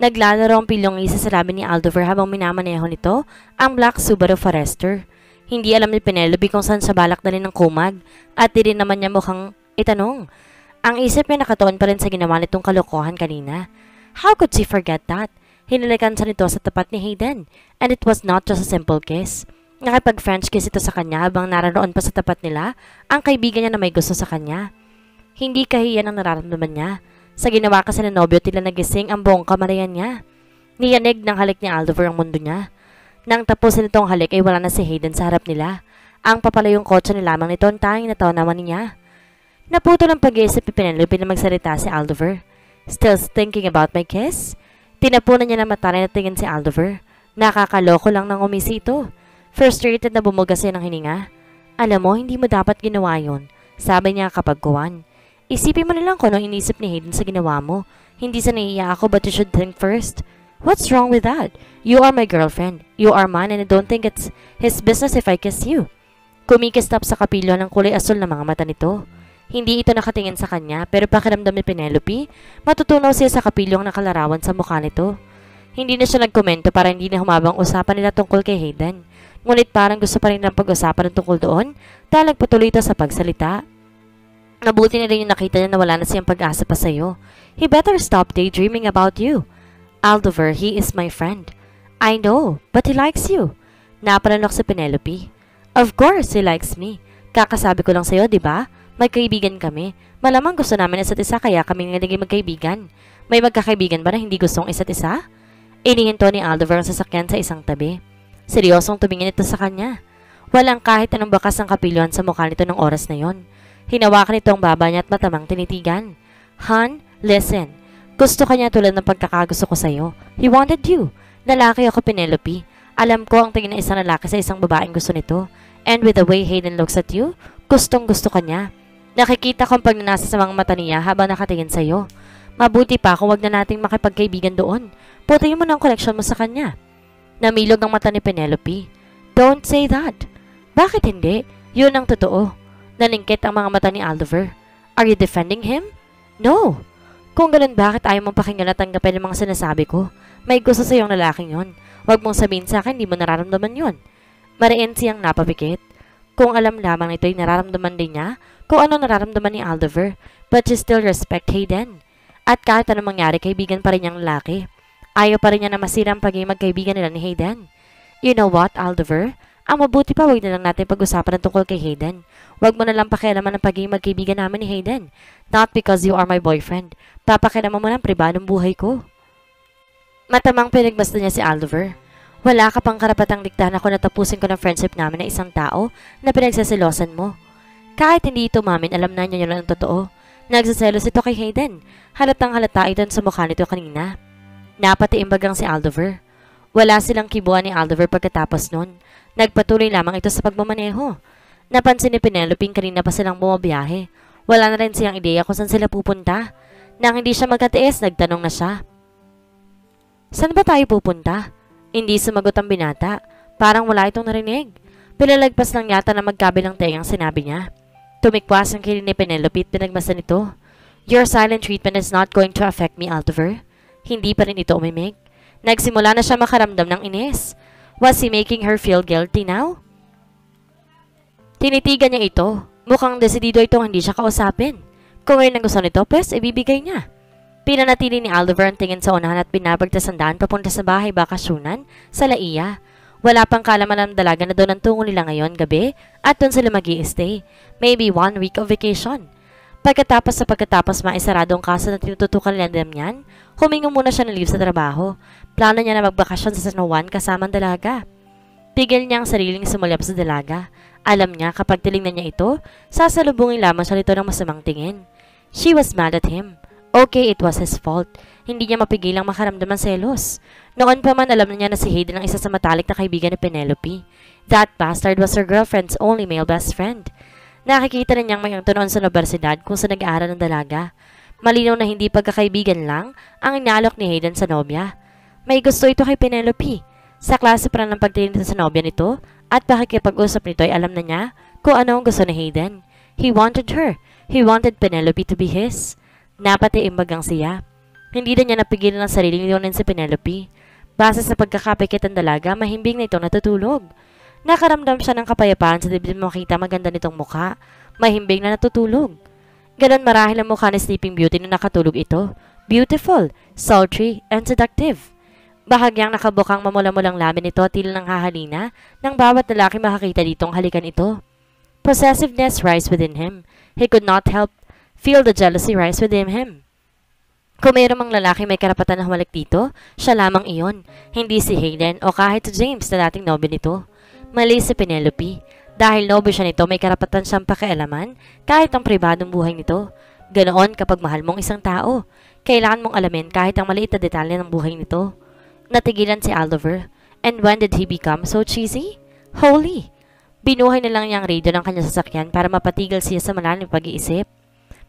Naglalaro ang pilyongi sa salamin ni Aldover habang minamaneho nito ang Black Subaru Forester. Hindi alam ni Penelope kung saan sa balak dalhin ng kumag at di rin naman niya mukhang itanong. Ang isip niya nakatuon pa rin sa ginawa nitong kalokohan kanina. How could she forget that? Hinalikan sa nito sa tapat ni Hayden, and it was not just a simple kiss. Nakipag-French kiss ito sa kanya habang nararoon pa sa tapat nila ang kaibigan niya na may gusto sa kanya. Hindi kahiyan ang nararamdaman niya. Sa ginawa kasi ng nobyo tila nagising ang buong kamarayan niya. Niyanig ng halik ni Aldover ang mundo niya. Nang tapusin itong halik ay wala na si Hayden sa harap nila. Ang papalayong kotse ni lamang nito ang tanging natawa naman niya. Naputol ang pag-iisip ni Penelope na magsalita si Aldover. Still thinking about my kiss? Tinapunan niya na mata na tingin si Aldover. Nakakaloko lang ng umisi ito. Frustrated na bumuga siya ng hininga. Alam mo, hindi mo dapat ginawa yon, sabi niya kapag kuwan. Isipin mo na lang kung anong inisip ni Hayden sa ginawa mo. Hindi sa naiiya ako but you should think first. What's wrong with that? You are my girlfriend. You are mine and I don't think it's his business if I kiss you. Kumikistap sa kapilyo ng kulay asul na mga mata nito. Hindi ito nakatingin sa kanya pero pakiramdam ni Penelope, matutunaw siya sa kapilyong nakalarawan sa mukha nito. Hindi na siya nagkomento para hindi na humabang usapan nila tungkol kay Hayden. Ngunit parang gusto pa rin ng pag-usapan ng tungkol doon dahil nagpatuloy ito sa pagsalita. Nabuti na rin yung nakita niya na wala na siyang pag-asa pa sa'yo. He better stop daydreaming about you. Aldover, he is my friend. I know, but he likes you. Napalanok si Penelope. Of course, he likes me. Kakasabi ko lang sa'yo, di ba? May kaibigan kami. Malamang gusto namin isa't isa kaya kami naging magkaibigan. May magkakaibigan ba na hindi gustong isa't isa? Inihinto ni Aldover ang sasakyan sa isang tabi. Seryosong tumingin ito sa kanya. Walang kahit anong bakas ng kapilyohan sa mukha nito ng oras na yon. Hinawakan nito ang baba niya at matamang tinitigan. Han, listen. Gusto ka niya tulad ng pagkakagusto ko sa'yo. He wanted you. Lalaki ako, Penelope. Alam ko ang tingin ng isang lalaki sa isang babaeng gusto nito. And with the way Hayden looks at you, gustong gusto ka niya. Nakikita ko ang pagnanasa sa mga mata niya habang nakatingin sa'yo. Mabuti pa kung wag na nating makipagkaibigan doon. Putayin mo na ang connection mo sa kanya. Namilog ang mata ni Penelope. Don't say that. Bakit hindi? Yun ang totoo. Nalingkit ang mga mata ni Aldover. Are you defending him? No. Kung ganun, bakit ayaw mong pakinggan at tanggapin ang mga sinasabi ko? May gusto sa iyong lalaking yon. Huwag mong sabihin sa akin, di mo nararamdaman yon. Mariin siyang napapikit. Kung alam lamang ito'y nararamdaman din niya, kung ano nararamdaman ni Aldover, but she still respect Hayden. At kahit anong mangyari, kaibigan pa rin niyang lalaki. Ayaw pa rin niya na masira ang pagiging magkaibigan nila ni Hayden. You know what, Aldover? Ang mabuti pa, huwag na lang natin pag-usapan ng tungkol kay Hayden. Huwag mo na lang pakialaman ang pagiging magkaibigan namin ni Hayden. Not because you are my boyfriend. Papakialaman mo ng pribadong buhay ko. Matamang pinagmasta niya si Aldover. Wala ka pang karapatang diktahan ako na tapusin ko ng friendship namin na isang tao na pinagsasilosan mo. Kahit hindi ito umamin, alam na niya yun ang totoo. Nagsaselos ito kay Hayden. Halatang halata ito sa mukha nito kanina. Napatiimbagang si Aldover. Wala silang kibuan ni Aldover pagkatapos nun. Nagpatuloy lamang ito sa pagmamaneho. Napansin ni Penelope kanina pa silang bumabiyahe. Wala na rin siyang ideya kung saan sila pupunta. Nang hindi siya magkatiis, nagtanong na siya. Saan ba tayo pupunta? Hindi sumagot ang binata. Parang wala itong narinig. Pilalagpas lang yata na magkabilang tengang sinabi niya. Tumikwas ang kilid ni Penelope at pinagmasan ito. Your silent treatment is not going to affect me, Aldover. Hindi pa rin ito umimik. Nagsimula na siya makaramdam ng inis. Was he making her feel guilty now? Tinitigan niya ito. Mukhang desidido itong hindi siya kausapin. Kung ngayon ang gusto nito, pues ibibigay niya. Pinanatili ni Aldover ang tingin sa unahan at binabagtas ang daan papunta sa bahay bakasyunan sa Laia. Wala pang kalaman ng dalaga na doon ang tungo nila ngayon gabi at doon sila mag-i-stay. Maybe 1 week of vacation. Pagkatapos maisarado ang kaso na tinututukan nila niyan, humingo muna siya ng leave sa trabaho. Plano niya na magbakasyon sa San Juan kasama ang dalaga. Pigil niya ang sariling sumulyap sa dalaga. Alam niya kapag tinignan niya ito, sasalubungin lamang siya nito ng masamang tingin. She was mad at him. Okay, it was his fault. Hindi niya mapigilang makaramdam ng selos. Noon pa man alam na niya na si Hayden ang isa sa matalik na kaibigan ni Penelope. That bastard was her girlfriend's only male best friend. Nakikita na niyang may noon sa universidad kung saan nag-aaral ng dalaga. Malinaw na hindi pagkakaibigan lang ang inaalok ni Hayden sa nobya. May gusto ito kay Penelope. Sa klase pa ng pagtingin sa nobya nito at pakikipag-usap nito ay alam na niya kung ano ang gusto ni Hayden. He wanted her. He wanted Penelope to be his. Napatiimbagang siya. Hindi na niya napigilan ang sariling inunin si Penelope. Base sa pagkakapikit ng dalaga, mahimbing na ito natutulog. Nakaramdam siya ng kapayapaan sa dibdib makita maganda nitong mukha. Mahimbing na natutulog. Ganon marahil ang mukha ni Sleeping Beauty na nakatulog ito. Beautiful, sultry, and seductive. Bahagyang nakabukang mamula-mulang lamin ito at tila ng hahalina nang bawat lalaki makakita ditong halikan ito. Possessiveness rise within him. He could not help feel the jealousy rise within him. Kung mayroong mang lalaki may karapatan na humalik dito, siya lamang iyon. Hindi si Hayden o kahit si James na dating nobyo nito. Mali si Penelope. Dahil nobyo siya nito, may karapatan siyang pakialaman kahit ang pribadong buhay nito. Ganoon kapag mahal mong isang tao. Kailangan mong alamin kahit ang maliit na detalye ng buhay nito. Natigilan si Aldover. And when did he become so cheesy? Holy! Binuhay na lang niya ang radio ng kanyang sasakyan para mapatigil siya sa malalim pag-iisip.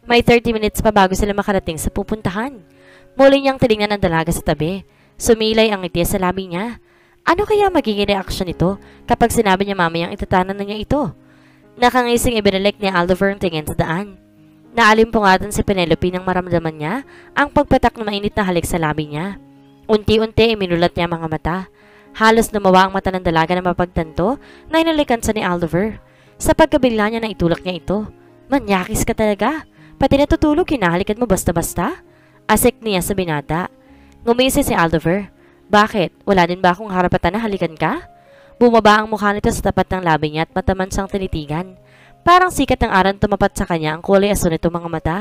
May 30 minutes pa bago sila makarating sa pupuntahan. Muli niyang tinignan ang dalaga sa tabi. Sumilay ang ngiti sa labi niya. Ano kaya magiging reaksyon nito kapag sinabi niya mamayang itatanan na niya ito? Nakangising ibinalik ni Aldover ang tingin sa daan. Naalimpungatan si Penelope nang maramdaman niya ang pagpatak na mainit na halik sa labi niya. Unti-unti iminulat niya ang mga mata. Halos lumawa ang mata ng dalaga na mapagtanto na inalikan sa ni Aldover. Sa pagkabigla niya na itulak niya ito. Manyakis ka talaga. Pati natutulog, hinahalikan mo basta-basta? Asik niya sa binata. Ngumisi si Aldover. Bakit? Wala din ba akong harapatan na halikan ka? Bumaba ang mukha nito sa tapat ng labi niya at mataman siyang tinitigan. Parang sikat ng araw tumapat sa kanya ang kulay aso nito mga mata.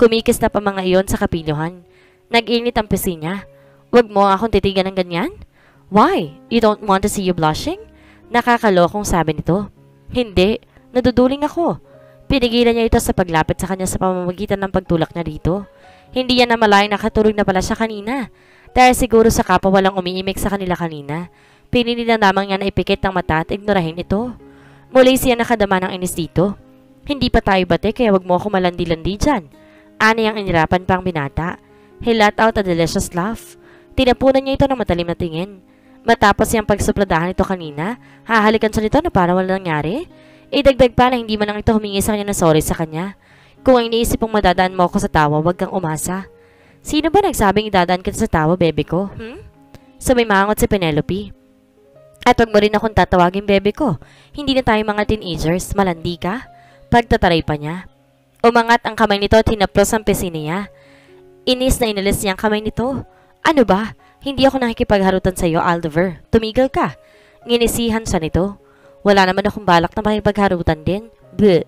Kumikis na pa mga iyon sa kapiluhan. Nag-init ang pisi niya. Huwag mo akong titigan ng ganyan? Why? You don't want to see you blushing? Nakakalokong sabi nito. Hindi. Naduduling ako. Pinigilan niya ito sa paglapit sa kanya sa pamamagitan ng pagtulak niya dito. Hindi niya namalayan nakatulog na pala siya kanina. Dahil siguro sa kapwa walang umiimik sa kanila kanina. Pinili na lamang niya na ipikit ang mata at ignorahin ito. Muli siya nakadama ng inis dito. Hindi pa tayo bate kaya wag mo ako malandi-landi dyan. Ani ang inirapan pang binata. He let out a delicious laugh. Tinapunan niya ito ng matalim na tingin. Matapos siyang pagsupladahan ito kanina, hahalikan siya nito na para walang nangyari. Idagdag pa na hindi man lang ito humingi sa kanya na sorry sa kanya. Kung ang iniisip mong madadaan mo ako sa tawa, wag kang umasa. Sino ba nagsabing idadaan kita sa tawa, bebe ko? Sumimangot si Penelope. At wag mo rin akong tatawagin, bebe ko. Hindi na tayo mga teenagers, malandi ka? Pagtataray pa niya. Umangat ang kamay nito at hinaplos ang pisi niya. Inis na inalis niya ang kamay nito. Ano ba? Hindi ako nakikipagharutan sa iyo, Aldover. Tumigil ka. Nginisihan siya nito. Wala naman akong balak na makipagharutan din. Bleh.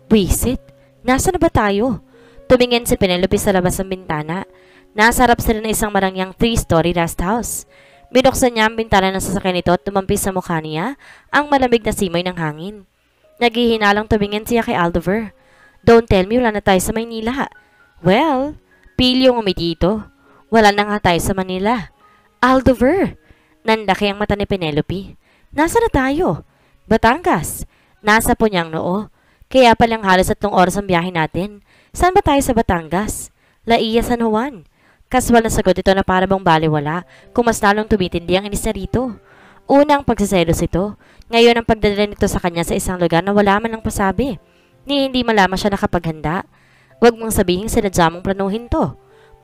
Wisit. Nasa na ba tayo? Tumingin si Penelope sa labas ng bintana. Nasa harap sila ng isang marangyang 3-story rest house. Binuksan niya ang bintana ng sasakyan nito at tumampis sa mukha niya ang malamig na simoy ng hangin. Naghihinalang tumingin siya kay Aldover. Don't tell me wala na tayo sa Maynila. Well, pilyong umiti ito. Wala na nga tayo sa Manila. Aldover! Nandaki ang mata ni Penelope. Nasa na tayo? Batangas. Nasa Punyang noo. Kaya palang halos 3 oras ang biyahe natin. Saan ba tayo sa Batangas? Laia, San Juan. Kaswal na sagot ito na para bang baliwala kung mas lalong tumitindi ang inis na rito. Unang pagsaselos ito. Ngayon ang pagdadala nito sa kanya sa isang lugar na wala man lang pasabi. Ni hindi malaman siya nakapaghanda. Huwag mong sabihin sinadya mong planuhin to.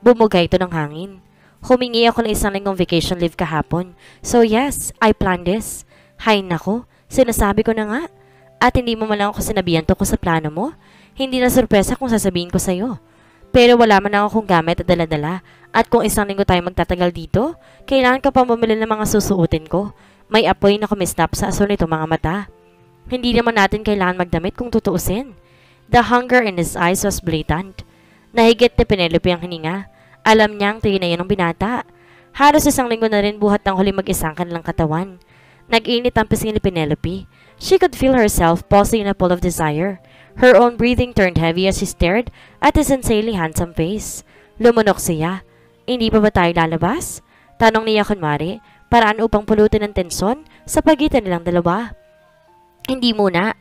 Bumugay ito ng hangin. Humingi ako ng isang linggong vacation leave kahapon. So yes, I planned this. Hay nako. Sinasabi ko na nga. At hindi mo man lang ako sinabihan tungkol sa plano mo. Hindi na sorpresa kung sasabihin ko sa'yo. Pero wala man lang akong gamit at dala-dala. At kung isang linggo tayo magtatagal dito, kailangan ka pa bumili ng mga susuotin ko. May apoy na kumisnap sa aso nito mga mata. Hindi naman natin kailangan magdamit kung tutuusin. The hunger in his eyes was blatant. Nahigit ni Penelope ang hininga. Alam niyang tingin na yun ang binata. Halos isang linggo na rin buhat ng huli mag-isang kanilang katawan. Nag-init ang pisngi ni Penelope. She could feel herself pulsing in a pool of desire. Her own breathing turned heavy as she stared at his insanely handsome face. Lumunok siya. Hindi pa ba tayo lalabas? Tanong niya kunwari, paraan upang pulutin ang tensyon sa pagitan nilang dalawa. Hindi muna.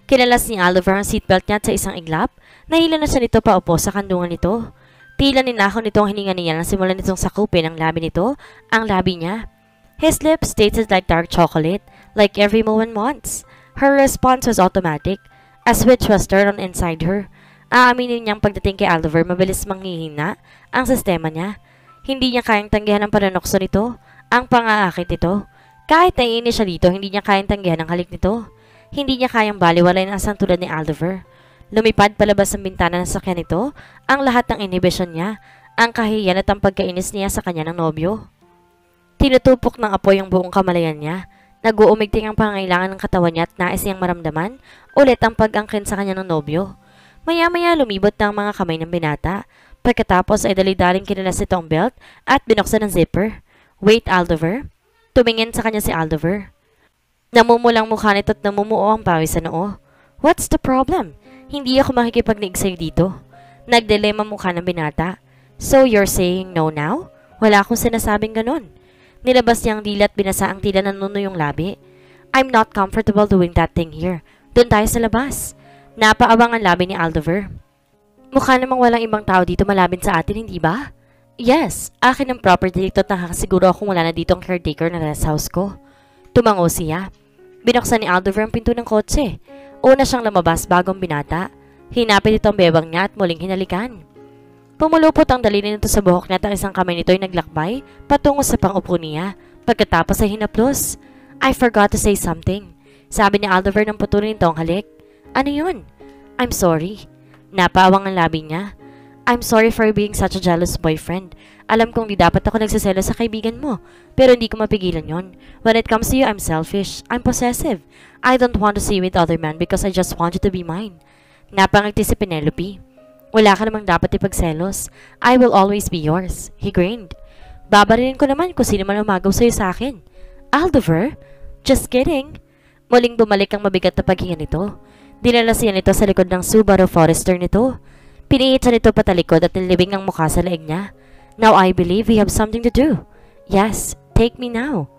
Kinalas ni Aldover ang seatbelt niya sa isang iglap. Nahila na siya nito paupo sa kandungan nito. Tila ninakaw nito ang hininga niya nang simulan nitong sakupin ang labi nito, ang labi niya. His lips tasted like dark chocolate, like every woman wants. Her response was automatic. A switch was turned on inside her. Aaminin niyang pagdating kay Aldover, mabilis manghihina ang sistema niya. Hindi niya kayang tanggihan ang pananokso nito, ang pang-aakit nito. Kahit naiinis siya dito, hindi niya kayang tanggihan ang halik nito. Hindi niya kayang baliwalay ng asang tulad ni Aldover. Lumipad palabas ng bintana ng sakyan nito, ang lahat ng inhibisyon niya, ang kahiyan at ang pagkainis niya sa kanya ng nobyo. Tinutupok ng apoy ang buong kamalayan niya. Nag-uumigting ang pangailangan ng katawan niya at nais niyang maramdaman ulit ang pag-angkin sa kanya ng nobyo. Maya-maya lumibot na ang mga kamay ng binata. Pagkatapos ay dali-daling kinalas nito ang belt at binuksan ang zipper. Wait, Aldover. Tumingin sa kanya si Aldover. Namumulang mukha nito at namumuo ang pawis sa noo. What's the problem? Hindi ako makikipagnig sa'yo dito. Nagdilema mukha ng binata. So you're saying no now? Wala akong sinasabing ganun. Nilabas niya ang dila at binasa ang tila nanunuyong labi. I'm not comfortable doing that thing here. Doon tayo sa labas. Napaawang ang labi ni Aldover. Mukha namang walang ibang tao dito malapit sa atin, hindi ba? Yes, akin ang property dito at nakakasiguro akong wala na dito ang caretaker na rest house ko. Tumango siya. Binuksan ni Aldover ang pinto ng kotse. Una siyang lumabas bagong binata. Hinapit ito ang bebang niya at muling hinalikan. Pumulupot ang daliri nito sa buhok niya at ang isang kamay nito ay naglakbay patungo sa pang-upo niya. Pagkatapos ay hinaplos. I forgot to say something. Sabi ni Aldover nang putulin nito ang halik. Ano yun? I'm sorry. Napaawang ang labi niya. I'm sorry for being such a jealous boyfriend. Alam kong di dapat ako nagsaselo sa kaibigan mo, pero hindi ko mapigilan yon. When it comes to you, I'm selfish. I'm possessive. I don't want to see you with other men because I just want you to be mine. Napangiti si Penelope. Wala ka namang dapat ipagselos. I will always be yours. He grinned. Babarilin ko naman kung sino man umagaw sa'yo sa akin. Aldover? Just kidding. Muling bumalik ang mabigat na paghinga nito. Dinala siya nito sa likod ng Subaru Forester nito. Piniit siya nito patalikod at nilibing ang mukha sa leeg niya. Now I believe we have something to do. Yes, take me now.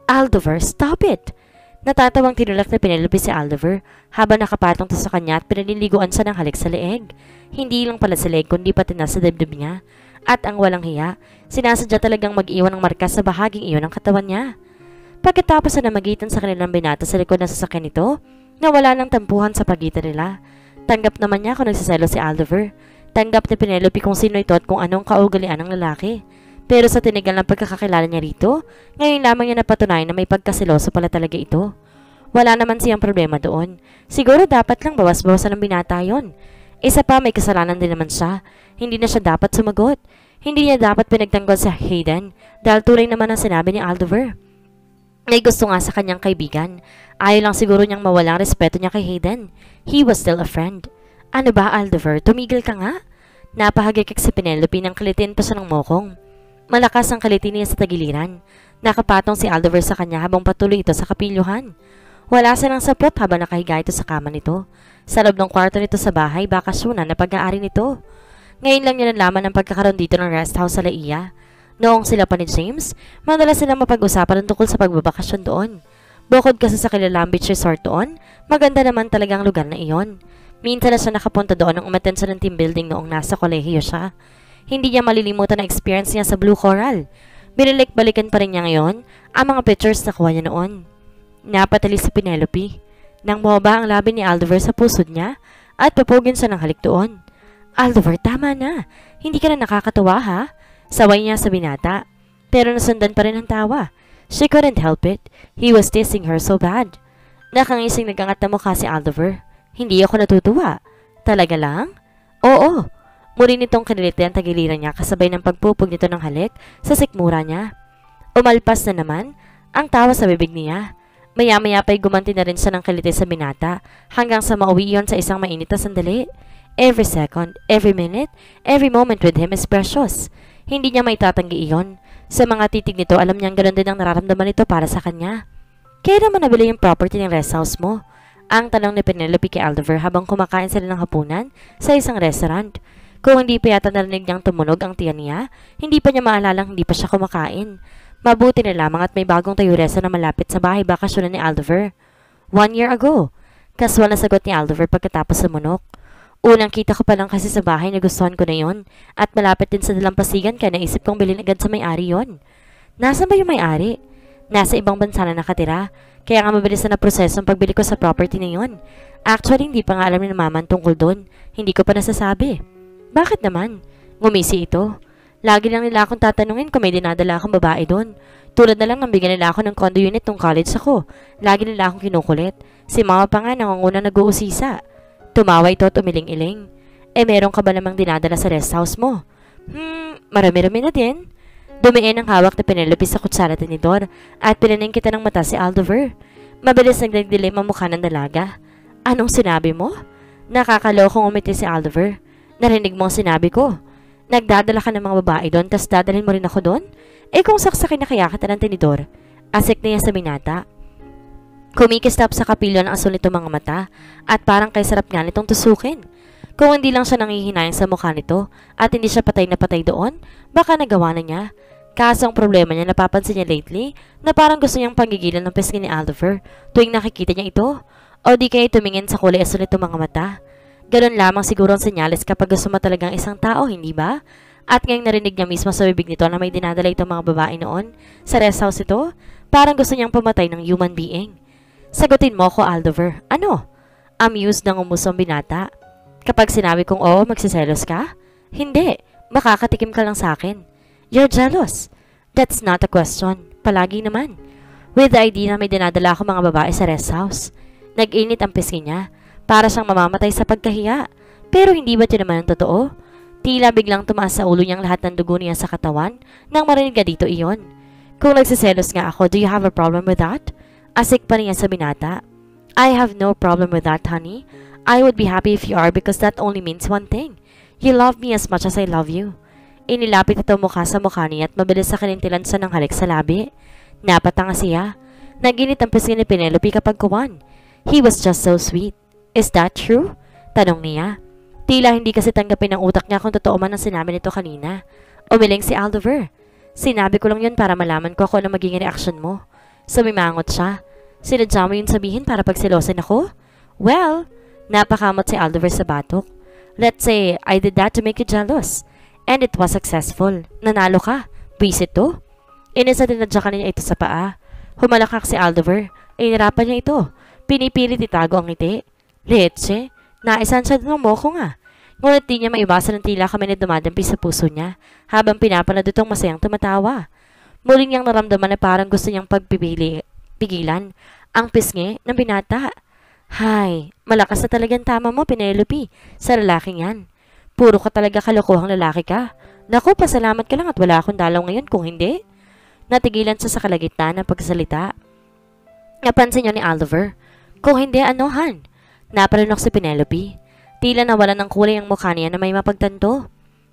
Aldover, stop it! Natatawang tinulak na Penelope si Aldover habang nakapatong to sa kanya at pinaliliguan siya ng halik sa leeg. Hindi lang pala sa leeg kundi pati na sa dibdib niya. At ang walang hiya, sinasadya talagang mag-iwan ng marka sa bahaging iyon ng katawan niya. Pagkatapos na namagitan sa kanilang binata sa likod ng sasakyan nito, nawala ng tampuhan sa pagitan nila. Tanggap naman niya kung nagsaselo si Aldover. Tanggap ni Penelope kung sino ito at kung anong kaugalian ng lalaki. Pero sa tinigal ng pagkakakilala niya rito, ngayon lamang niya napatunayan na may pagkasiloso pala talaga ito. Wala naman siyang problema doon. Siguro dapat lang bawas-bawasan ng binata yon. Isa pa, may kasalanan din naman siya. Hindi na siya dapat sumagot. Hindi niya dapat pinagtanggol sa Hayden dahil tuloy naman ang sinabi ni Aldover. May gusto nga sa kanyang kaibigan. Ayaw lang siguro niyang mawalang respeto niya kay Hayden. He was still a friend. Ano ba, Aldover? Tumigil ka nga? Napahagikik si Penelope nang kalitin pa siya ng mokong. Malakas ang kalitin niya sa tagiliran. Nakapatong si Aldover sa kanya habang patuloy ito sa kapilyuhan. Wala silang saplot habang nakahiga ito sa kama nito. Sa loob ng kwarto nito sa bahay, bakasyonan na pag-aari nito. Ngayon lang niya nalaman ang pagkakaroon dito ng rest house sa Laia. Noong sila pa ni James, madalas silang mapag-usapan tungkol sa pagbabakasyon doon. Bukod kasi sa kilalang beach resort doon, maganda naman talagang lugar na iyon. Minsan na siya nakapunta doon nang umattend sa ng team building noong nasa kolehiyo siya. Hindi niya malilimutan na experience niya sa Blue Coral. Binalik-balikan pa rin niya ngayon ang mga pictures na kuha niya noon. Napatali si Penelope. Nang bumaba ang labi ni Aldover sa pusod niya at papugin siya ng halik doon. Aldover, tama na. Hindi ka na nakakatawa ha? Saway niya sa binata. Pero nasundan pa rin ang tawa. She couldn't help it. He was teasing her so bad. Nakangising nagangat na mukha si Aldover. Hindi ako natutuwa. Talaga lang? Oo. Muli nitong kiniliti ang tagiliran niya kasabay ng pagpupog nito ng halik sa sikmura niya. Umalpas na naman ang tawa sa bibig niya. Maya-maya pa'y gumanti na rin siya ng kiliti sa binata hanggang sa mauwi iyon sa isang mainit na sandali. Every second, every minute, every moment with him is precious. Hindi niya maitatanggi iyon. Sa mga titig nito, alam niyang ganoon din ang nararamdaman nito para sa kanya. Kaya naman nabili yung property ng rest house mo? Ang tanong ni Penelope kay Aldover habang kumakain sila ng hapunan sa isang restaurant. Kung hindi pa yata narinig niyang tumunog ang tiyan niya, hindi pa niya maalalang hindi pa siya kumakain. Mabuti na lamang at may bagong tayuresa na malapit sa bahay bakasyonan ni Aldover. 1 year ago. Kaswal na sagot ni Aldover pagkatapos sumunok. Unang kita ko pa lang kasi sa bahay na gustuhan ko na yon at malapit din sa dalampasigan kaya naisip kong bilhin agad sa may-ari yon. Nasaan ba yung may-ari? Nasa ibang bansa na nakatira, kaya nga mabilis na proseso ang pagbili ko sa property na yon. Actually, hindi pa nga alam ni Mama tungkol doon. Hindi ko pa nasasabi. Bakit naman? Ngumisi ito. Lagi lang nila akong tatanungin kung may dinadala akong babae doon. Tulad na lang nang bigyan nila ako ng condo unit nung college ako. Lagi nila akong kinukulit. Si mama pa nga nangunguna nag-uusisa. Tumawa ito at umiling-iling. Meron ka ba namang dinadala sa rest house mo? Marami-rami na din. Dumiin ang hawak na Penelope sa kutsara tinidor at pinaning kita ng mata si Aldover. Mabilis nagdilim ang mukha ng dalaga. Anong sinabi mo? Nakakalokong umiti si Aldover. Narinig mo ang sinabi ko. Nagdadala ka ng mga babae doon, tas dadalhin mo rin ako doon? Kung saksakin na kaya kita ng tinidor. Asik niya sa binata. Kumikistap sa kapilyo ng asul nito mga mata at parang kay sarap nga nitong tusukin. Kung hindi lang siya nangihinayang sa mukha nito at hindi siya patay na patay doon, baka nagawa na niya. Kaso ang problema niya napapansin niya lately na parang gusto niyang panggigilan ng pisngi ni Aldover tuwing nakikita niya ito. O di kaya tumingin sa kulay asul nito mga mata. Ganon lamang siguro ang senyales kapag gusto mo talagang isang tao, hindi ba? At ngayong narinig niya mismo sa bibig nito na may dinadala itong mga babae noon sa rest house ito, parang gusto niyang pumatay ng human being. Sagutin mo ko, Aldover. Ano? Amused ng umusong binata. Kapag sinabi kong oo, magsiselos ka? Hindi. Makakatikim ka lang sa akin. You're jealous. That's not a question. Palagi naman. With the idea na may dinadala ako mga babae sa rest house. Nag-init ang pisngi niya. Para siyang mamamatay sa pagkahiya. Pero hindi ba ito naman ang totoo? Tila biglang tumaas sa ulo niyang lahat ng dugo niya sa katawan nang marinig ka dito iyon. Kung nagsiselos nga ako, do you have a problem with that? Asik pa niya sa binata. I have no problem with that, honey. I would be happy if you are because that only means one thing. You love me as much as I love you. Inilapit ito mukha sa mukha niya at mabilis sa kanintilan sa ng halik sa labi. Napatanga siya. Naginit ang pisngi ni Penelope kapag kuwan. He was just so sweet. Is that true? Tanong niya. Tila hindi kasi tanggapin ng utak niya kung totoo man ang sinabi nito kanina. Umiling si Aldover. Sinabi ko lang yun para malaman ko kung ano magiging reaksyon mo. Sumimangot siya. Sinadya mo yun sabihin para pagsilosin ako? Well, napakamot si Aldover sa batok. Let's say I did that to make you jealous. And it was successful. Nanalo ka. Visit to. Inisa din na niya ito sa paa. Humalakak si Aldover. Inirapan niya ito. Pinipilit itago ang ngiti. Leche, naisan siya ng moko nga. Ngunit di niya maiwasan ng tila kami na dumadampi sa puso niya habang pinapanood itong masayang tumatawa. Muling niyang naramdaman na parang gusto niyang pigilan ang pisngi ng binata. Hay, malakas na talagang tama mo, Penelope, sa lalaking yan. Puro ka talaga kalokohang lalaki ka. Naku, pasalamat ka lang at wala akong dalaw ngayon kung hindi. Natigilan siya sa kalagitnaan ng pagsasalita. Napansin niya ni Aldover. Kung hindi, ano, Han? Napalinok si Penelope. Tila nawalan ng kulay ang mukha niya na may mapagtanto.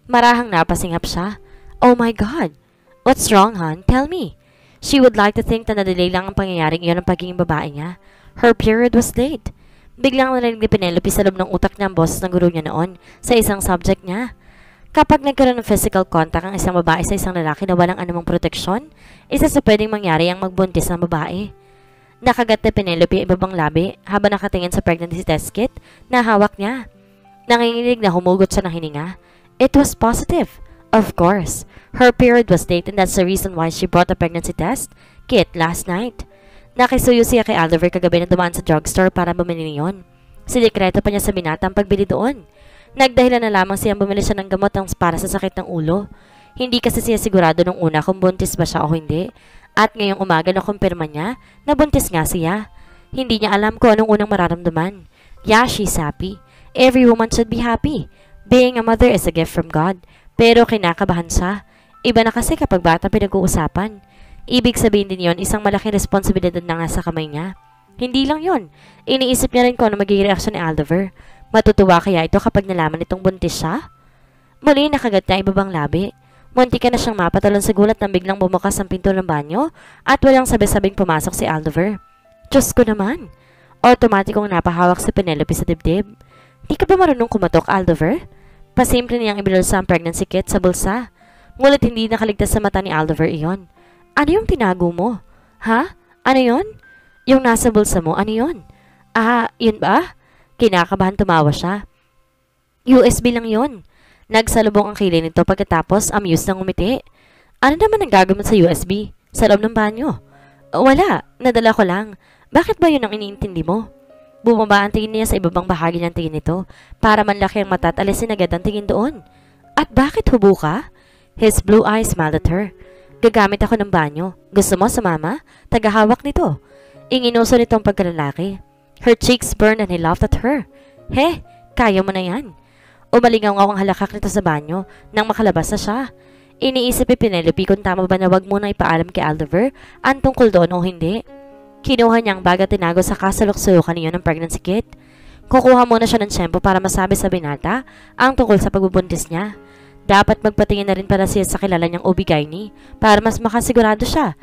Marahang napasingap siya. Oh my God! What's wrong, Han? Tell me. She would like to think na nadelay lang ang pangyayaring iyon ng pagiging babae niya. Her period was late. Biglang narinig ni Penelope sa loob ng utak niya ang boses ng guro niya noon sa isang subject niya. Kapag nagkaroon ng physical contact ang isang babae sa isang lalaki na walang anumang proteksyon, isa sa pwedeng mangyari ang magbuntis ng babae. Nakagat na Penelope ang ibabang labi habang nakatingin sa pregnancy test kit na hawak niya. Nanginginig na humugot siya ng hininga. It was positive. Of course. Her period was late and that's the reason why she brought the pregnancy test kit last night. Nakisuyo siya kay Aldover kagabi na dumaan sa drugstore para bumili niyon. Sinikreto pa niya sa binata ang pagbili doon. Nagdahilan na lamang siyang bumili siya ng gamot para sa sakit ng ulo. Hindi kasi siya sigurado nung una kung buntis ba siya o hindi. At ngayong umaga na kumpirma niya na buntis nga siya. Hindi niya alam kung anong unang mararamdaman. Yeah, she's happy. Every woman should be happy. Being a mother is a gift from God. Pero kinakabahan siya. Iba na kasi kapag bata pinag-uusapan. Ibig sabihin din yon isang malaking responsibilidad na nga sa kamay niya. Hindi lang yon. Iniisip niya rin kung ano magiging reaksyon ni Aldover. Matutuwa kaya ito kapag nalaman itong buntis siya? Muli nakagat niya ibabang labi. Munti ka na siyang mapatalon sa gulat nang biglang bumukas ang pinto ng banyo at walang sabi-sabing pumasok si Aldover. Diyos ko naman! Automatikong napahawak si Penelope sa dibdib. Di ka ba marunong kumatok, Aldover? Pasimple niyang ibinulsa ang pregnancy kit sa bulsa. Ngunit hindi nakaligtas sa mata ni Aldover iyon. Ano yung tinago mo? Ha? Ano yon? Yung nasa bulsa mo, ano yon? Ah, yun ba? Kinakabahan tumawa siya. USB lang yon. Nagsalubong ang kilay nito pagkatapos amused ng umiti. Ano naman ang gagawin sa USB? Sa loob ng banyo? Wala, nadala ko lang. Bakit ba yun ang iniintindi mo? Bumaba ang tingin niya sa ibabang bahagi ng tingin nito para manlaki ang mata at alisin agad ang tingin doon. At bakit hubo ka? His blue eyes smiled at her. Gagamit ako ng banyo. Gusto mo sumama? Tagahawak nito. Inginuso nitong pagkalalaki. Her cheeks burned and he laughed at her. He, kaya mo na yan. Umalingaw ang halakak nito sa banyo nang makalabas na siya. Iniisip ni Penelope kung tama ba na wag muna ipaalam kay Aldover ang tungkol doon o hindi. Kinuha niya ang bag at tinago sa kasulok-sulukan niyo ng pregnancy kit. Kukuha muna siya ng tiyempo para masabi sa binata ang tungkol sa pagbubuntis niya. Dapat magpatingin na rin para siya sa kilala niyang OB-GYN para mas makasigurado siya.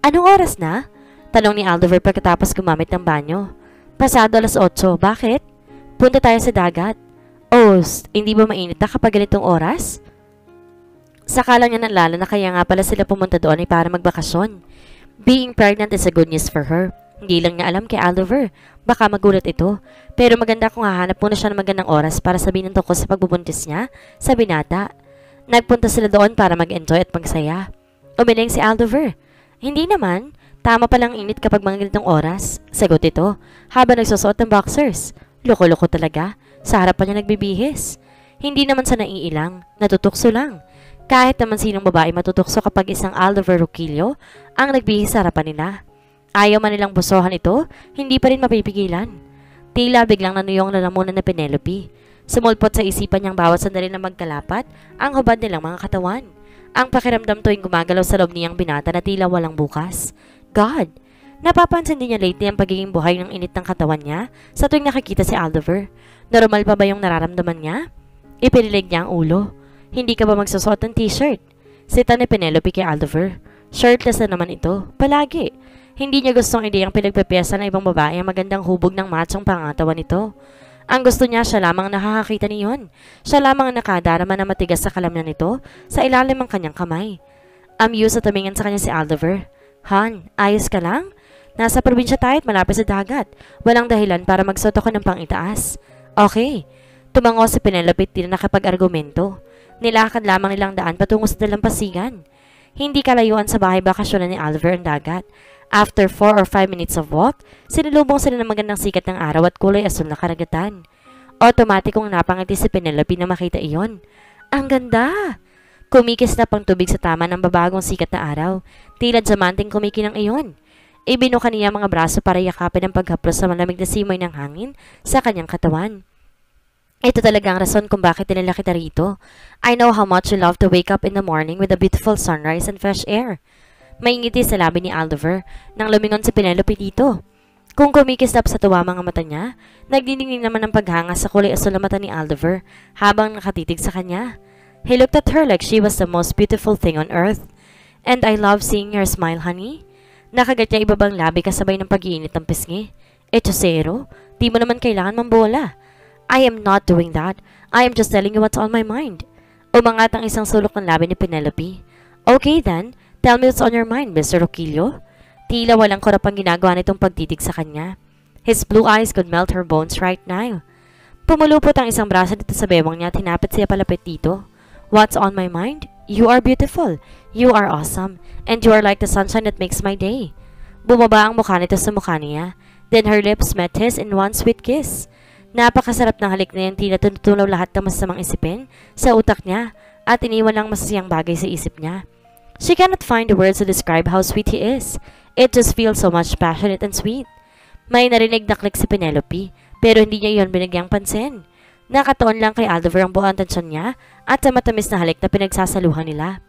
Anong oras na? Tanong ni Aldover pagkatapos gumamit ng banyo. Pasado 8:00. Bakit? Punta tayo sa dagat. Oh, hindi ba mainit na kapag ganitong oras? Saka lang niya nalala na kaya nga pala sila pumunta doon ay para magbakasyon. Being pregnant is a good news for her. Hindi lang niya alam kay Aldover. Baka magulat ito. Pero maganda kung hahanap muna siya ng magandang oras para sabihin tungkol sa pagbubuntis niya sa binata. Nagpunta sila doon para mag-enjoy at magsaya. Umiling si Aldover. Hindi naman. Tama palang init kapag mga ganitong oras. Sagot ito habang nagsusuot ng boxers. Loko-loko talaga. Sa harapan niya nagbibihis. Hindi naman sa naiilang. Natutukso lang. Kahit naman sinong babae matutukso kapag isang Aldover Ruquillo ang nagbihis sa harapan nila. Ayaw man nilang busohan ito, hindi pa rin mapipigilan. Tila biglang nanuyong lalamunan na Penelope. Sumulpot sa isipan niyang bawat sandali na magkalapat ang hubad nilang mga katawan. Ang pakiramdam tuwing gumagalaw sa loob niyang binata na tila walang bukas. God! Napapansin din niya lately ang pagiging buhay ng init ng katawan niya sa tuwing nakikita si Aldover. Normal pa ba yung nararamdaman niya? Ipinilig niya ang ulo. Hindi ka ba magsusuot ng t-shirt? Sita ni Penelope kay Aldover. Shirtless na naman ito. Palagi. Hindi niya gustong ideyang pinagpepesa ng ibang babae ang magandang hubog ng machong pangatawan nito. Ang gusto niya, siya lamang nakakakita niyon. Siya lamang ang nakadarama na matigas sa kalamnan nito sa ilalim ng kanyang kamay. Amused at tumingin sa kanya si Aldover. Han, ayos ka lang? Nasa probinsya tayo at malapit sa dagat. Walang dahilan para magsuot ako ng pang-itaas. Okay. Tumango si Penelope at di na nakapag-argumento. Nilakad lamang nilang daan patungo sa dalampasigan. Hindi kalayuan sa bahay bakasyonan ni Aldover ang dagat. After 4 or 5 minutes of walk, sinulubong sila ng magandang sikat ng araw at kulay asul na karagatan. Otomatikong napangiti si Penelope na makita iyon. Ang ganda! Kumikis na pang tubig sa tama ng babagong sikat na araw. Tila diamanting kumikinang iyon. Ibinuka niya mga braso para yakapin ang paghaplos sa malamig na simoy ng hangin sa kanyang katawan. Ito talaga ang rason kung bakit nila kita rito. I know how much you love to wake up in the morning with a beautiful sunrise and fresh air. May ngiti sa labi ni Aldover nang lumingon si Penelope dito. Kung kumikislap sa tuwa mga mata niya, nagdiningin naman ang paghanga sa kulay asul na mata ni Aldover habang nakatitig sa kanya. He looked at her like she was the most beautiful thing on earth. And I love seeing your smile, honey. Nakagat niya ibabang labi kasabay ng pag-iinit ng pisngi. Echosero, di mo naman kailangan mambola. I am not doing that. I am just telling you what's on my mind. Umangat ang isang sulok ng labi ni Penelope. Okay then, tell me what's on your mind, Mr. Ruquillo. Tila walang korap ang ginagawa nitong pagtitig sa kanya. His blue eyes could melt her bones right now. Pumulupot ang isang braso dito sa bewang niya at hinapit siya palapit dito. What's on my mind? You are beautiful. You are awesome. And you are like the sunshine that makes my day. Bumaba ang mukha nito sa mukha niya. Then her lips met his in one sweet kiss. Napakasarap ng halik na yan, tila tutunaw lahat ng masamang isipin sa utak niya at iniwan lang masasayang bagay sa isip niya. She cannot find the words to describe how sweet he is. It just feels so much passionate and sweet. May narinig na click si Penelope, pero hindi niya iyon binigyang pansin. Nakatuon lang kay Aldover ang buong atensyon niya at sa matamis na halik na pinagsasaluhan nila.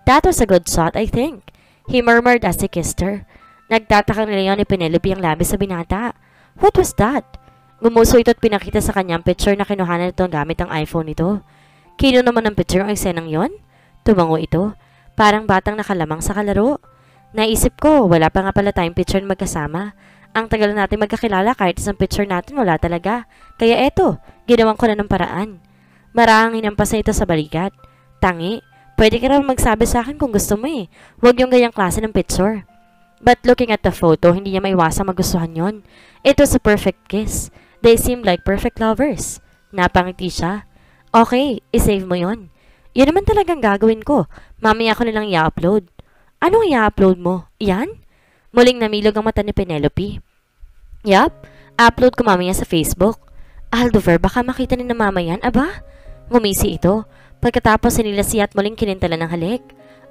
That was a good shot, I think, he murmured as he kissed her. Nagtatakang nilayon ni Penelope ang labi sa binata. What was that? Gumuso ito at pinakita sa kanyang picture na kinuhanan nito gamit ang iPhone nito. Kino naman ang picture ang eksenang yon? Tumango ito. Parang batang nakalamang sa kalaro. Naisip ko, wala pa nga pala tayong picture na magkasama. Ang tagal na natin magkakilala kahit isang picture natin wala talaga. Kaya eto, ginawan ko na ng paraan. Marahang hinampas na ito sa balikat. Tangi, pwede ka naman magsabi sa akin kung gusto mo eh. Huwag yung ganyang klase ng picture. But looking at the photo, hindi niya maiwasang magustuhan yon. It was a perfect kiss. They seemed like perfect lovers. Napangiti siya. Okay, isave mo yon. Yun naman talagang gagawin ko. Mamaya ko nilang i-upload. Anong i-upload mo? Yan? Muling namilog ang mata ni Penelope. Yup, upload ko mamaya sa Facebook. Aldover, baka makita ni na mama yan, aba? Ngumisi ito. Pagkatapos sinilasi at muling kinintala ng halik.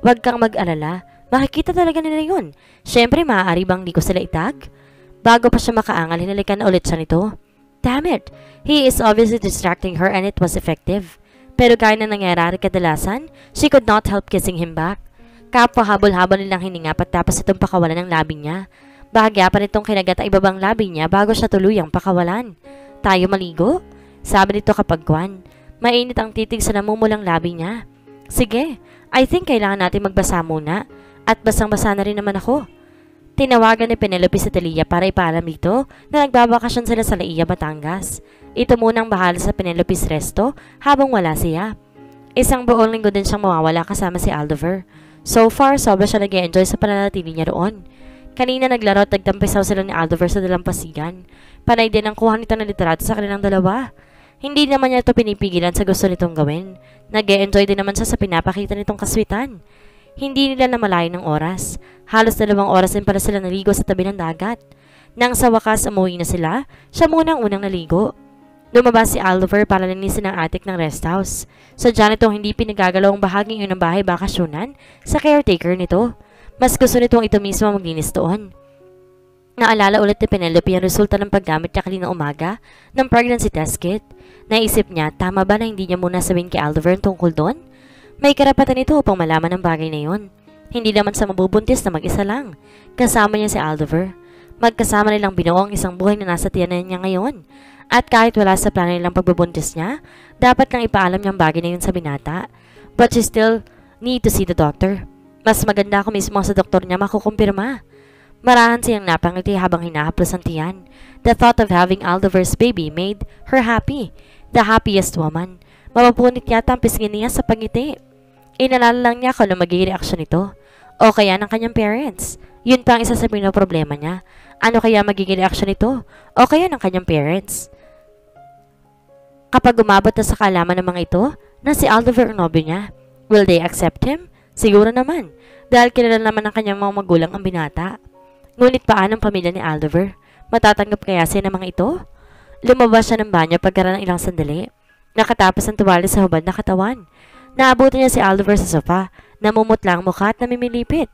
Huwag kang mag-alala. Makikita talaga nila yun. Siyempre, maaari bang di ko sila itag? Bago pa siya makaangal, hinalikan na ulit siya nito. Damn it! He is obviously distracting her and it was effective. Pero gaya na nangyayari kadalasan, she could not help kissing him back. Kapwa habol-habol nilang hininga patapos itong pakawalan ng labi niya. Bahagya pa nitong kinagat ang ibabang labi niya bago siya tuluyang pakawalan. Tayo maligo? Sabi nito kapag kwan. Mainit ang titig sa namumulang labi niya. Sige, I think kailangan natin magbasa muna. At basang-basa na rin naman ako. Tinawagan ni Penelope si Talia para ipaalam dito na nagbabakasyon sila sa Laia, Batangas. Ito munang bahala sa Penelope's resto habang wala siya. Isang buong linggo din siyang mawawala kasama si Aldover. So far, sobra siya nag-enjoy sa pananatili niya roon. Kanina naglaro at nagtampisaw sila ni Aldover sa dalampasigan. Panay din ang kuha nito ng literato sa kanilang dalawa. Hindi naman niya ito pinipigilan sa gusto nitong gawin. Nag-enjoy din naman siya sa pinapakita nitong kaswitan. Hindi nila namalayan ng oras. Halos 2 oras din pala sila naligo sa tabi ng dagat. Nang sa wakas umuwi na sila, siya muna ang unang naligo. Lumabas si Aldover para linisin ang attic ng rest house. Sadya nitong hindi pinagagalaw ang bahaging yun ng bahay bakasyonan sa caretaker nito. Mas gusto nitong ito mismo maglinis doon. Naalala ulit ni Penelope ang resulta ng paggamit niya kanina umaga ng pregnancy test kit. Naisip niya, tama ba na hindi niya muna sabihin kay Aldover tungkol doon? May karapatan ito upang malaman ang bagay na yun. Hindi naman sa mabubuntis na mag-isa lang. Kasama niya si Aldover. Magkasama nilang binuo ang isang buhay na nasa tiyanan niya ngayon. At kahit wala sa plano nilang pagbubuntis niya, dapat lang ipaalam niya ang bagay na yun sa binata. But she still need to see the doctor. Mas maganda ako mismo sa doktor niya makukumpirma. Marahan siyang napangiti habang hinahaplos ang tiyan. The thought of having Aldover's baby made her happy. The happiest woman. Mapapunit yata ang pisngin niya sa pangiti. Inalala lang niya kung ano magiging reaksyon nito. O kaya ng kanyang parents. Yun pa ang isa sa problema niya. Ano kaya magiging reaksyon nito? O kaya ng kanyang parents? Kapag umabot na sa kaalaman ng mga ito na si Aldover ang nobyo niya, will they accept him? Siguro naman. Dahil kilala naman ng kanyang mga magulang ang binata. Ngunit paano ang pamilya ni Aldover? Matatanggap kaya siya ng mga ito? Lumabas siya ng banyo pagkaraan ng ilang sandali. Nakatapos ang tuwali sa hubad na katawan. Naabutan niya si Aldover sa sofa, namumutla ang mukha at namimilipit.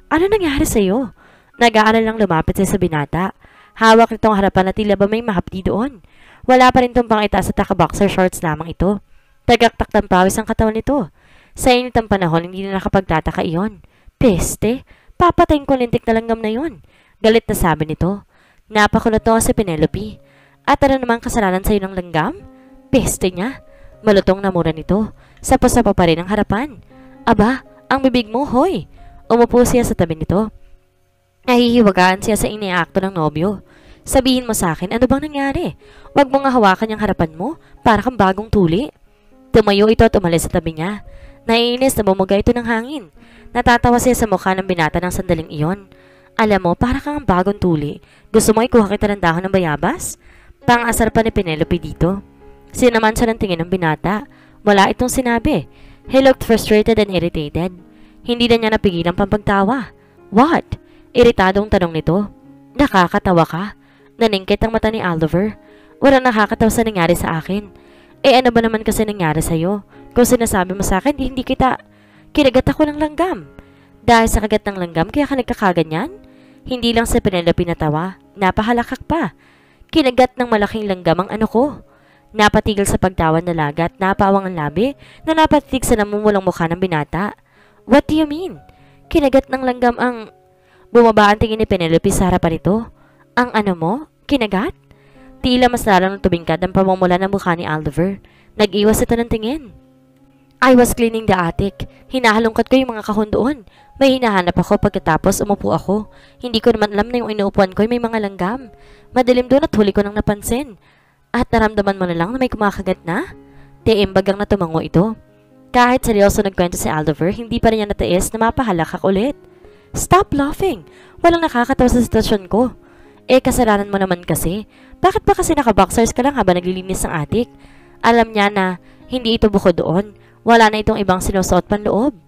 Ano nangyari sa iyo? Nag-aalala lang lumapit siya sa binata. Hawak nitong harapan na tila ba may mahapdi doon. Wala pa rin itong pangitaas at naka-boxer shorts lamang ito. Tagaktak ng pawis ang katawan nito. Sa init ang panahon, hindi na nakapagtataka iyon. Peste, papatayin ko lintik na langgam na yon. Galit na sabi nito. Napakulot to si Penelope. At ano namang kasalanan sa iyo ng langgam? Peste niya. Malutong na mura nito. Sapa-sapa pa rin ang harapan. Aba, ang bibig mo, hoy. Umupo siya sa tabi nito. Nahihiwagaan siya sa iniakto ng nobyo. Sabihin mo sa akin, ano bang nangyari? Huwag mo nga hawakan yung harapan mo para kang bagong tuli. Tumayo ito at umalis sa tabi niya. Naiinis na bumuga ito ng hangin. Natatawa siya sa mukha ng binata ng sandaling iyon. Alam mo, para kang bagong tuli. Gusto mo ikuha kita ng dahon ng bayabas? Pang-asar pa ni Penelope dito. Sinaman siya ng tingin ng binata. Wala itong sinabi. He looked frustrated and irritated. Hindi na niya napigilang pampagtawa. What? Iritadong tanong nito. Nakakatawa ka? Naningkit ang mata ni Aldover. Walang nakakatawa sa nangyari sa akin. Eh ano ba naman kasi nangyari sa'yo? Kung sinasabi mo sa akin, hindi kita. Kinagat ako ng langgam. Dahil sa kagat ng langgam, kaya ka nagkakaganyan? Hindi lang sa Penelope natawa. Napahalakak pa. Kinagat ng malaking langgam ang ano ko. Napatigil sa pagtawan na lagat, napawang ang labi, na napatitig sa namumulang mukha ng binata. What do you mean? Kinagat ng langgam ang... Bumaba ang tingin ni Penelope sa harapan nito. Ang ano mo? Kinagat? Tila mas larang tubingkad ang pamumula ng mukha ni Aldover. Nag-iwas ito ng tingin. I was cleaning the attic. Hinahalungkat ko yung mga kahon doon. May hinahanap ako pagkatapos umupo ako. Hindi ko naman alam na yung inuupuan ko ay may mga langgam. Madilim doon at huli ko nang napansin. At naramdaman mo na lang na may kumakagat na? Tiimbagang na tumango ito. Kahit seryoso nagkwento si Aldover, hindi pa rin niya natiis na mapahalakak ulit. Stop laughing! Walang nakakatawa sa sitwasyon ko. Eh, kasalanan mo naman kasi. Bakit ba kasi naka-boxers ka lang habang naglilinis ng attic? Alam niya na hindi ito bukod doon. Wala na itong ibang sinusuot panloob.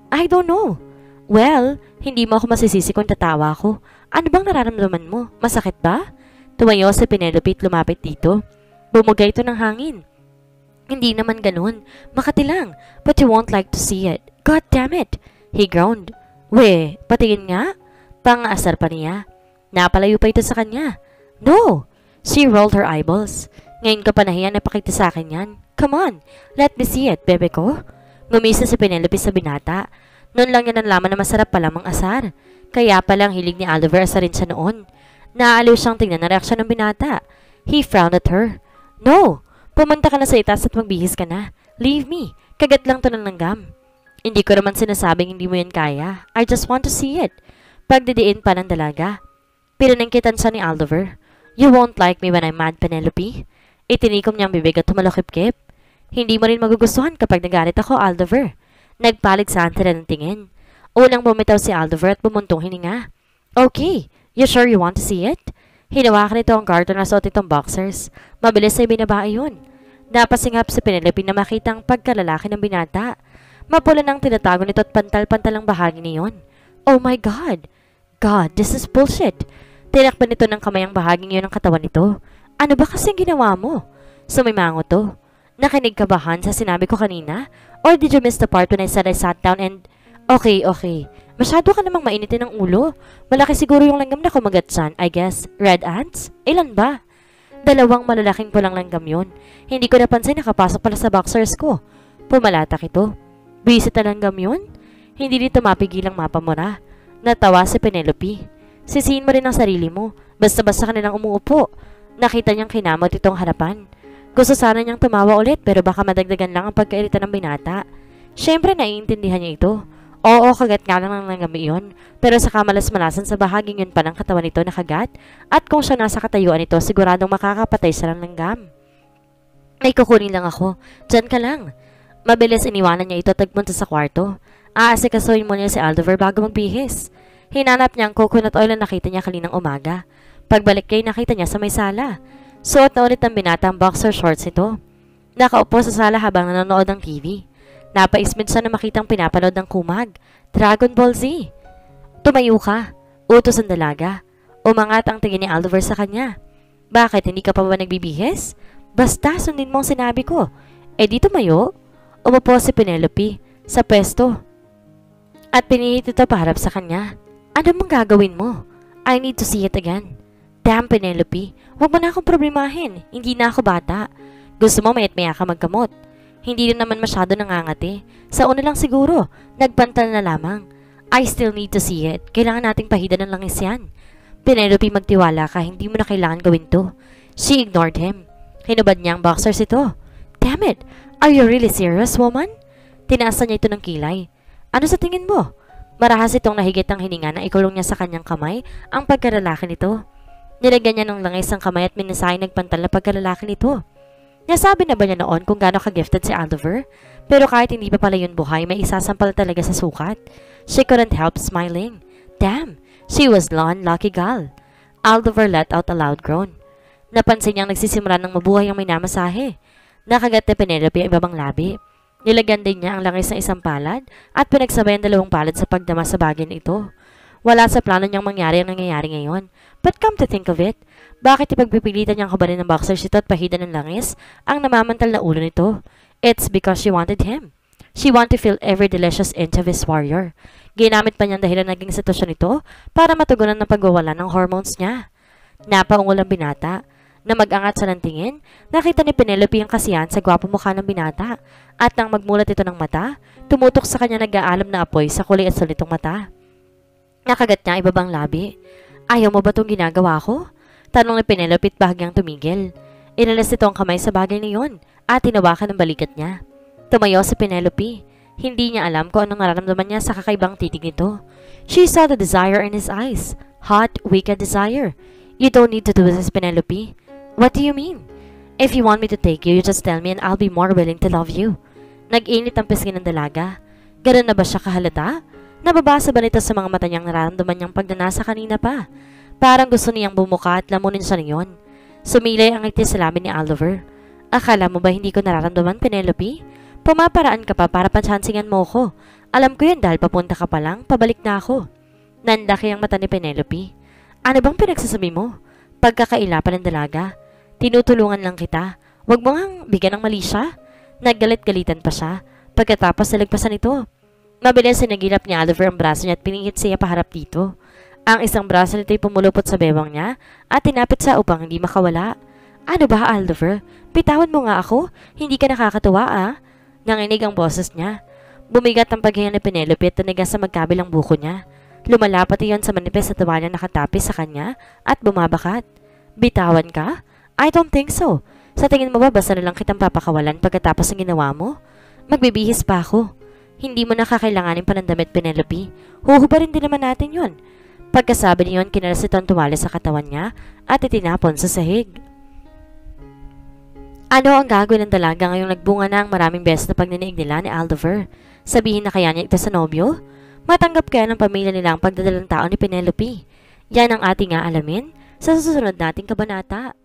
I don't know. Well, hindi mo ako masisisi kung tatawa ako. Ano bang nararamdaman mo? Masakit ba? Tumayo si Penelope at lumapit dito. Bumugay ito ng hangin. Hindi naman ganun. Makati lang. But you won't like to see it. God damn it! He groaned. We, patingin nga? Pang-aasar pa niya. Napalayo pa ito sa kanya. No! She rolled her eyeballs. Ngayon ka pa nahiya na pakita sa akin yan. Come on, let me see it, bebe ko. Ngumisa si Penelope sa binata. Noon lang niya nalaman na masarap pala mang-asar. Kaya palang hilig ni Oliver asarin siya noon. Naaaliw siyang tingnan na reaksyon ng binata. He frowned at her. No! Pumunta ka na sa itaas at magbihis ka na. Leave me. Kagat lang to ng langgam. Hindi ko naman sinasabing hindi mo yan kaya. I just want to see it. Pagdidiin pa ng dalaga. Pinaningkitan siya ni Oliver. You won't like me when I'm mad, Penelope. Itinikom niyang bibig at tumalakip-kip. Hindi mo rin magugustuhan kapag nagalit ako, Oliver. Nagpalig sa antira ng tingin. Unang bumitaw si Oliver at bumuntong hininga. Okay, you sure you want to see it? Hinawakan nito ang garter na suot itong boxers. Mabilis ay binaba yun. Napasingap si Penelope na makita ang pagkalalaki ng binata. Mapula nang tinatago nito at pantal-pantal ang bahagi niyon. Oh my God! God, this is bullshit! Tinakpan nito ng kamay ang bahaging yun ng katawan nito. Ano ba kasing ginawa mo? Sumimango to. Nakinig ka ba, Han, sa sinabi ko kanina? Or did you miss the part when I said I sat down and... Okay. Masyado ka namang mainitin ng ulo. Malaki siguro yung langgam na kumagat dyan, I guess. Red ants? Ilan ba? 2 malalaking pulang langgam yun. Hindi ko napansin nakapasok pala sa boxers ko. Pumalatak ito. Bisit na langgam yun? Hindi dito mapigilang mapamura. Natawa si Penelope. Sisihin mo rin ang sarili mo. Basta-basta ka nilang umuupo. Nakita niyang kinamot itong harapan. Gusto sana niyang tumawa ulit pero baka madagdagan lang ang pagkairita ng binata. Siyempre naiintindihan niya ito. Oo, kagat nga lang ng langgam iyon. Pero sa kamalas-malasan sa bahaging yun pa ng katawan nito nakagat. At kung siya nasa katayuan nito, siguradong makakapatay siya ng langgam. May kukunin lang ako. Diyan ka lang. Mabilis iniwanan niya ito at nagpunta sa kwarto. Aasikasuhin mo niya si Oliver bago magbihis. Hinanap niya ang coconut oil na nakita niya kaninang umaga. Pagbalik kay nakita niya sa may sala. Suot na ulit ng binata ang boxer shorts nito. Nakaupo sa sala habang nanonood ng TV. Napaismid siya na makitang pinapanood ng kumag. Dragon Ball Z. Tumayo ka. Utos ang dalaga. Umangat ang tingin ni Oliver sa kanya. Bakit, hindi ka pa ba nagbibihis? Basta, sundin mo ang sinabi ko. Di tumayo. Umupo si Penelope sa pwesto. At pinihit ito paharap sa kanya. Ano mong gagawin mo? I need to see it again. Damn, Penelope. Huwag mo na akong problemahin. Hindi na ako bata. Gusto mo mayat maya ka magkamot. Hindi rin naman masyado nangangati. Sa una lang siguro, nagpantal na lamang. I still need to see it. Kailangan nating pahidan ng langis yan. Penelope, magtiwala ka. Hindi mo na kailangan gawin to. She ignored him. Hinubad niya ang boxers ito. Damn it! Are you really serious, woman? Tinaasan niya ito ng kilay. Ano sa tingin mo? Marahas itong nahigit ang hininga na ikulong niya sa kanyang kamay ang pagkalalaki nito. Nilagyan niya ng langis ang kamay at minasay nagpantal na pagkalalaki nito. Nasabi na ba niya noon kung gaano ka-gifted si Oliver? Pero kahit hindi pa pala yun buhay, may isasampal talaga sa sukat. She couldn't help smiling. Damn, she was one lucky gal. Oliver let out a loud groan. Napansin niyang nagsisimula ng mabuhay ang may namasahe. Nakagat na Penelope ang ibabang labi. Nilagyan din niya ang langis ng isang palad at pinagsabayan 2 palad sa pagdama sa bagay na ito. Wala sa plano niyang mangyari ang nangyayari ngayon. But come to think of it, bakit ipagpipilitan niyang kabarin ng boxers ito at pahida ng langis ang namamantal na ulo nito? It's because she wanted him. She wanted to feel every delicious inch of his warrior. Ginamit pa niyang dahilan naging sitwasyon ito para matugunan ng pagwawala ng hormones niya. Napaungol ang binata. Na mag-angat sa ng tingin, nakita ni Penelope ang kasiyahan sa gwapo mukha ng binata. At nang magmulat ito ng mata, tumutok sa kanya nag-aalam na apoy sa kulay at solitong mata. Nakagat niya ibabang labi. Ayaw mo ba itong ginagawa ko? Tanong ni Penelope at bahagyang tumigil. Inalas ito ang kamay sa bagay na yun at tinawakan ng balikat niya. Tumayo si Penelope. Hindi niya alam kung anong nararamdaman niya sa kakaibang titig nito. She saw the desire in his eyes. Hot, wicked desire. You don't need to do this, Penelope. What do you mean? If you want me to take you just tell me and I'll be more willing to love you. Nag-init ang pisngi ng dalaga. Ganun na ba siya kahalata? Nababasa ba nito sa mga mata niyang nararamdaman niyang pagdanasa kanina pa? Parang gusto niyang bumuka at lamunin siya niyon. Sumilay ang ngiti sa lamin ni Oliver. Akala mo ba hindi ko nararamdaman, Penelope? Pumaparaan ka pa para panchansingan mo ko. Alam ko yan dahil papunta ka pa lang, pabalik na ako. Nandaki ang mata ni Penelope. Ano bang pinagsasabi mo? Pagkakailapan ng dalaga. Tinutulungan lang kita. Huwag mo ngang bigyan ng mali siya. Naggalit-galitan pa siya pagkatapos nalagpasan ito. Mabilis sinagilap ni Oliver ang braso niya at piningit siya paharap dito. Ang isang braso nito ay pumulupot sa bewang niya at tinapit sa upang hindi makawala. Ano ba, Oliver? Bitawan mo nga ako. Hindi ka nakakatuwa Nanginig ang boses niya. Bumigat ang paghinga ni Penelope at tunigas sa magkabilang buko niya. Lumalapat iyon sa manipis na tawa niya nakatapis sa kanya at bumabakat. Bitawan ka? I don't think so. Sa tingin mo ba basta na lang kitang papakawalan pagkatapos ng ginawa mo? Magbibihis pa ako. Hindi mo nakakailanganin pa ng damit, Penelope. Huhubarin din naman natin yun. Pagkasabi niyon, kinalas ito ang tuwali sa katawan niya at itinapon sa sahig. Ano ang gagawin ng dalaga ngayong nagbunga na ang maraming beses na pagniniig nila ni Oliver? Sabihin na kaya niya ito sa nobyo? Matanggap kaya ng pamilya nila ang pagdadalang tao ni Penelope? Yan ang ating aalamin sa susunod nating kabanata.